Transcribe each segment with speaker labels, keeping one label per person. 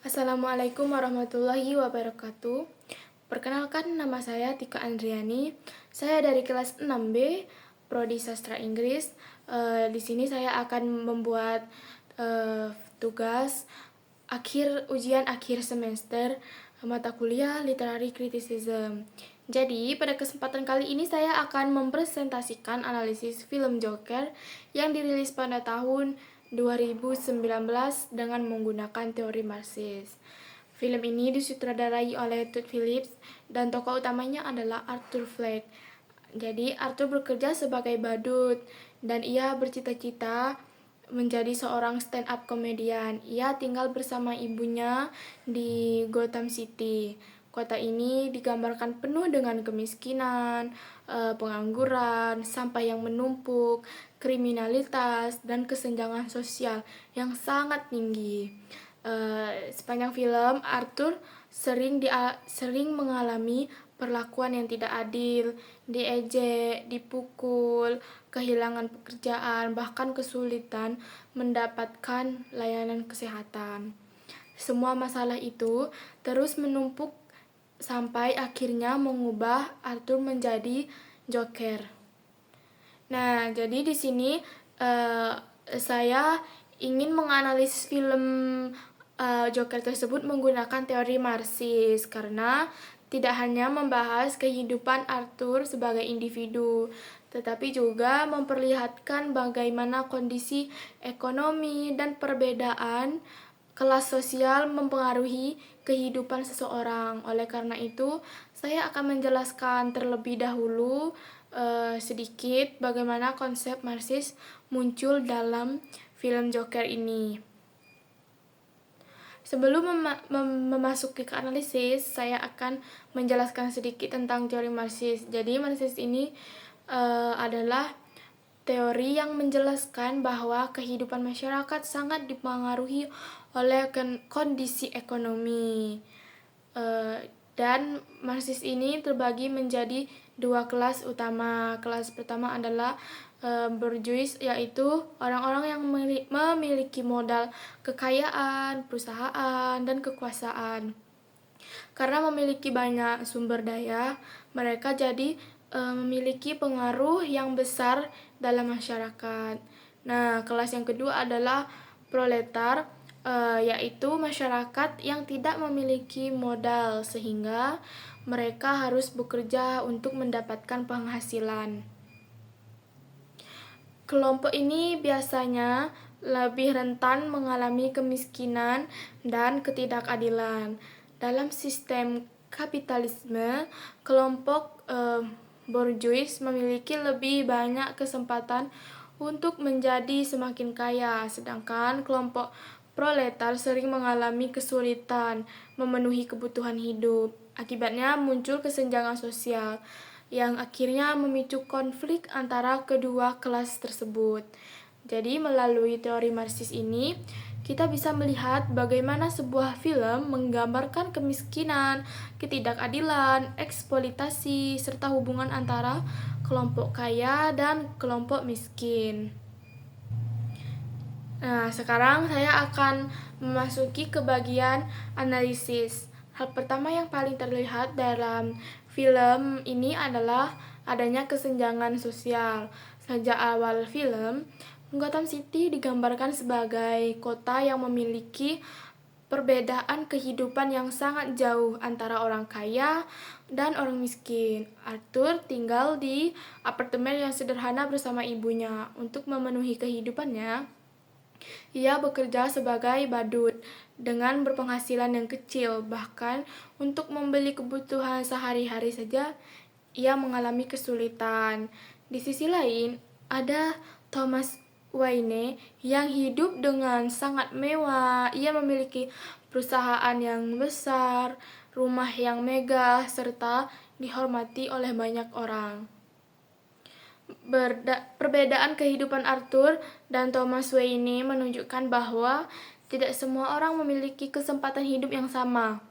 Speaker 1: Assalamualaikum warahmatullahi wabarakatuh. Perkenalkan, nama saya Tika Andriani. Saya dari kelas 6B, Prodi Sastra Inggris. Di sini saya akan membuat tugas ujian akhir semester mata kuliah Literary Criticism. Jadi, pada kesempatan kali ini saya akan mempresentasikan analisis film Joker yang dirilis pada tahun 2019 dengan menggunakan teori Marxis. Film ini disutradarai oleh Todd Phillips dan tokoh utamanya adalah Arthur Fleck. Jadi Arthur bekerja sebagai badut dan ia bercita-cita menjadi seorang stand-up komedian. Ia tinggal bersama ibunya di Gotham City. Kota ini digambarkan penuh dengan kemiskinan, pengangguran, sampah yang menumpuk, kriminalitas, dan kesenjangan sosial yang sangat tinggi. Sepanjang film, Arthur sering mengalami perlakuan yang tidak adil, diejek, dipukul, kehilangan pekerjaan, bahkan kesulitan mendapatkan layanan kesehatan. Semua masalah itu terus menumpuk sampai akhirnya mengubah Arthur menjadi Joker. Nah, jadi di sini saya ingin menganalisis film Joker tersebut menggunakan teori Marxis karena tidak hanya membahas kehidupan Arthur sebagai individu, tetapi juga memperlihatkan bagaimana kondisi ekonomi dan perbedaan kelas sosial mempengaruhi kehidupan seseorang. Oleh karena itu, saya akan menjelaskan terlebih dahulu sedikit bagaimana konsep Marxis muncul dalam film Joker ini. Sebelum memasuki ke analisis, saya akan menjelaskan sedikit tentang teori Marxis. Jadi Marxis ini adalah teori yang menjelaskan bahwa kehidupan masyarakat sangat dipengaruhi oleh kondisi ekonomi. Dan Marxis ini terbagi menjadi dua kelas utama. Kelas pertama adalah bourgeois, yaitu orang-orang yang memiliki modal kekayaan, perusahaan, dan kekuasaan. Karena memiliki banyak sumber daya, mereka jadi memiliki pengaruh yang besar dalam masyarakat. Nah, kelas yang kedua adalah proletar, yaitu masyarakat yang tidak memiliki modal sehingga mereka harus bekerja untuk mendapatkan penghasilan. Kelompok ini biasanya lebih rentan mengalami kemiskinan dan ketidakadilan. Dalam sistem kapitalisme, kelompok bourgeois memiliki lebih banyak kesempatan untuk menjadi semakin kaya, sedangkan kelompok proletar sering mengalami kesulitan memenuhi kebutuhan hidup. Akibatnya muncul kesenjangan sosial yang akhirnya memicu konflik antara kedua kelas tersebut. Jadi melalui teori Marxis ini, kita bisa melihat bagaimana sebuah film menggambarkan kemiskinan, ketidakadilan, eksploitasi, serta hubungan antara kelompok kaya dan kelompok miskin. Nah, sekarang saya akan memasuki ke bagian analisis. Hal pertama yang paling terlihat dalam film ini adalah adanya kesenjangan sosial. Sejak awal film, Gotham City digambarkan sebagai kota yang memiliki perbedaan kehidupan yang sangat jauh antara orang kaya dan orang miskin. Arthur tinggal di apartemen yang sederhana bersama ibunya. Untuk memenuhi kehidupannya, ia bekerja sebagai badut dengan berpenghasilan yang kecil, bahkan untuk membeli kebutuhan sehari-hari saja ia mengalami kesulitan. Di sisi lain, ada Thomas Wayne yang hidup dengan sangat mewah. Ia memiliki perusahaan yang besar, rumah yang megah, serta dihormati oleh banyak orang. Perbedaan kehidupan Arthur dan Thomas Wayne menunjukkan bahwa tidak semua orang memiliki kesempatan hidup yang sama.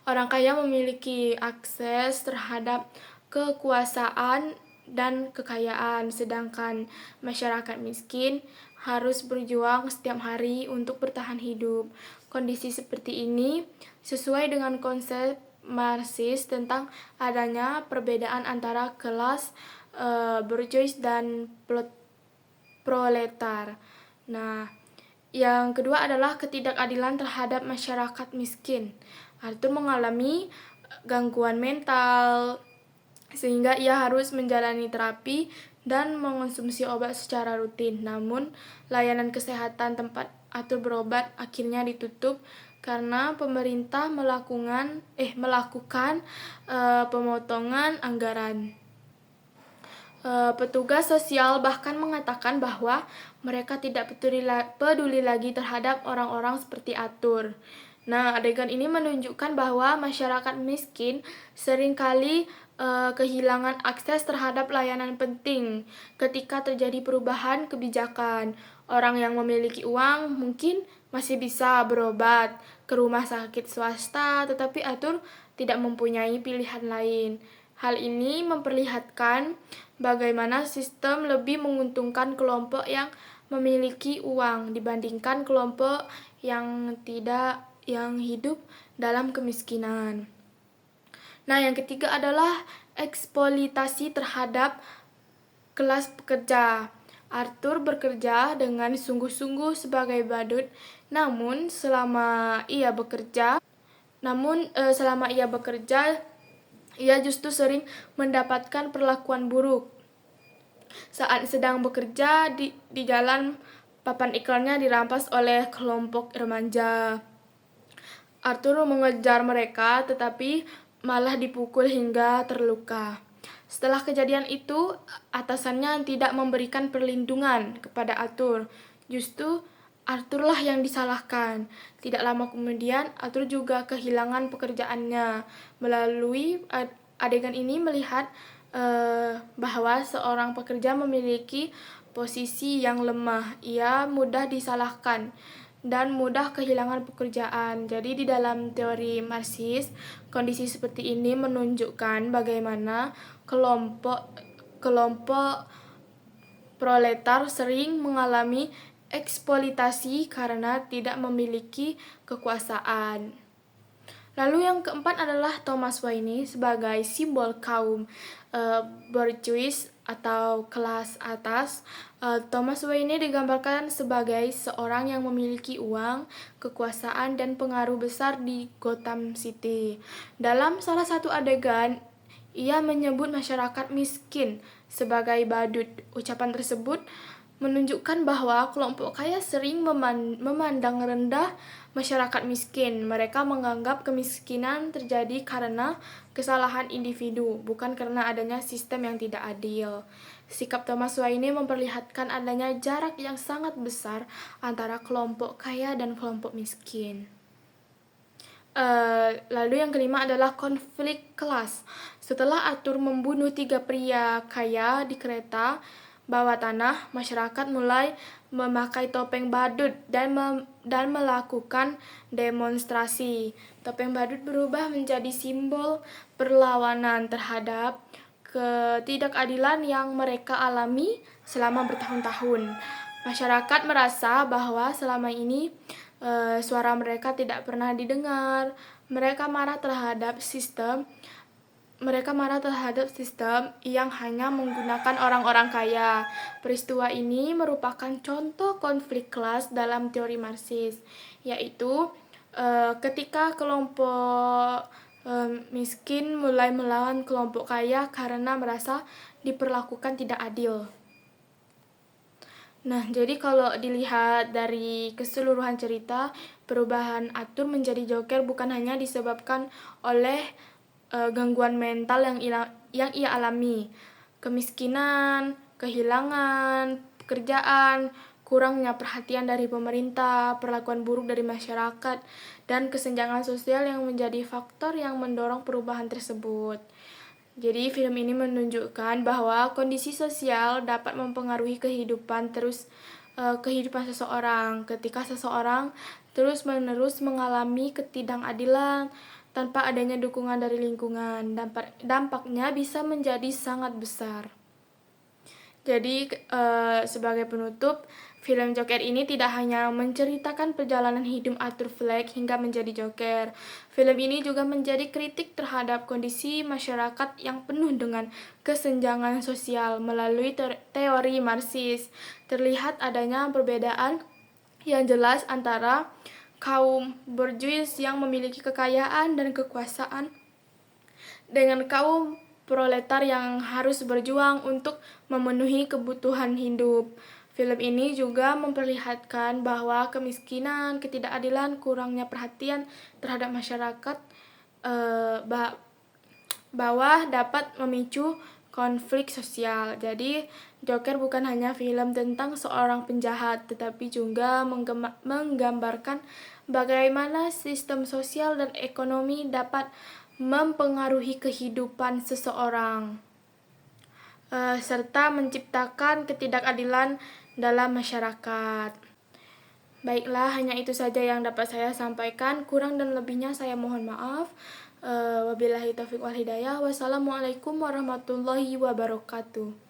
Speaker 1: Orang kaya memiliki akses terhadap kekuasaan dan kekayaan, sedangkan masyarakat miskin harus berjuang setiap hari untuk bertahan hidup. Kondisi seperti ini sesuai dengan konsep Marxis tentang adanya perbedaan antara kelas bourgeois dan proletar. Nah, yang kedua adalah ketidakadilan terhadap masyarakat miskin. Arthur mengalami gangguan mental sehingga ia harus menjalani terapi dan mengonsumsi obat secara rutin. Namun, layanan kesehatan tempat Arthur berobat akhirnya ditutup karena pemerintah melakukan pemotongan anggaran. Petugas sosial bahkan mengatakan bahwa mereka tidak peduli lagi terhadap orang-orang seperti Arthur. Nah, adegan ini menunjukkan bahwa masyarakat miskin seringkali kehilangan akses terhadap layanan penting ketika terjadi perubahan kebijakan. Orang yang memiliki uang mungkin masih bisa berobat ke rumah sakit swasta, tetapi Arthur tidak mempunyai pilihan lain. Hal ini memperlihatkan bagaimana sistem lebih menguntungkan kelompok yang memiliki uang dibandingkan kelompok yang hidup dalam kemiskinan. Nah, yang ketiga adalah eksploitasi terhadap kelas pekerja. Arthur bekerja dengan sungguh-sungguh sebagai badut, namun selama ia bekerja, ia justru sering mendapatkan perlakuan buruk. Saat sedang bekerja di jalan, papan iklannya dirampas oleh kelompok remaja. Arthur mengejar mereka, tetapi malah dipukul hingga terluka. Setelah kejadian itu, atasannya tidak memberikan perlindungan kepada Arthur. Justru Arthurlah yang disalahkan. Tidak lama kemudian, Arthur juga kehilangan pekerjaannya. Melalui adegan ini melihat bahwa seorang pekerja memiliki posisi yang lemah. Ia mudah disalahkan dan mudah kehilangan pekerjaan. Jadi di dalam teori Marxis, kondisi seperti ini menunjukkan bagaimana kelompok proletar sering mengalami eksploitasi karena tidak memiliki kekuasaan. Lalu yang keempat adalah Thomas Paine sebagai simbol kaum bourgeois atau kelas atas. Thomas Paine digambarkan sebagai seorang yang memiliki uang, kekuasaan, dan pengaruh besar di Gotham City. Dalam salah satu adegan, ia menyebut masyarakat miskin sebagai badut. Ucapan tersebut menunjukkan bahwa kelompok kaya sering memandang rendah masyarakat miskin. Mereka menganggap kemiskinan terjadi karena kesalahan individu, bukan karena adanya sistem yang tidak adil. Sikap Thomas Paine memperlihatkan adanya jarak yang sangat besar antara kelompok kaya dan kelompok miskin. Lalu yang kelima adalah konflik kelas. Setelah Arthur membunuh 3 pria kaya di kereta bawah tanah, masyarakat mulai memakai topeng badut dan melakukan demonstrasi. Topeng badut berubah menjadi simbol perlawanan terhadap ketidakadilan yang mereka alami selama bertahun-tahun. Masyarakat merasa bahwa selama ini suara mereka tidak pernah didengar. Mereka marah terhadap sistem yang hanya menggunakan orang-orang kaya. Peristiwa ini merupakan contoh konflik kelas dalam teori Marxis, yaitu ketika kelompok miskin mulai melawan kelompok kaya karena merasa diperlakukan tidak adil. Nah, jadi kalau dilihat dari keseluruhan cerita, perubahan Arthur menjadi Joker bukan hanya disebabkan oleh gangguan mental yang ia alami, kemiskinan, kehilangan pekerjaan, kurangnya perhatian dari pemerintah, perlakuan buruk dari masyarakat, dan kesenjangan sosial yang menjadi faktor yang mendorong perubahan tersebut. Jadi film ini menunjukkan bahwa kondisi sosial dapat mempengaruhi kehidupan seseorang. Ketika seseorang terus-menerus mengalami ketidakadilan tanpa adanya dukungan dari lingkungan, dampaknya bisa menjadi sangat besar. Jadi sebagai penutup, film Joker ini tidak hanya menceritakan perjalanan hidup Arthur Fleck hingga menjadi Joker. Film ini juga menjadi kritik terhadap kondisi masyarakat yang penuh dengan kesenjangan sosial melalui teori Marxis. Terlihat adanya perbedaan yang jelas antara kaum borjuis yang memiliki kekayaan dan kekuasaan dengan kaum proletar yang harus berjuang untuk memenuhi kebutuhan hidup. Film ini juga memperlihatkan bahwa kemiskinan, ketidakadilan, kurangnya perhatian terhadap masyarakat bawah dapat memicu konflik sosial. Jadi, Joker bukan hanya film tentang seorang penjahat, tetapi juga menggambarkan bagaimana sistem sosial dan ekonomi dapat mempengaruhi kehidupan seseorang, serta menciptakan ketidakadilan dalam masyarakat. Baiklah, hanya itu saja yang dapat saya sampaikan. Kurang dan lebihnya saya mohon maaf. Wabillahi taufiq wal hidayah. Wassalamualaikum warahmatullahi wabarakatuh.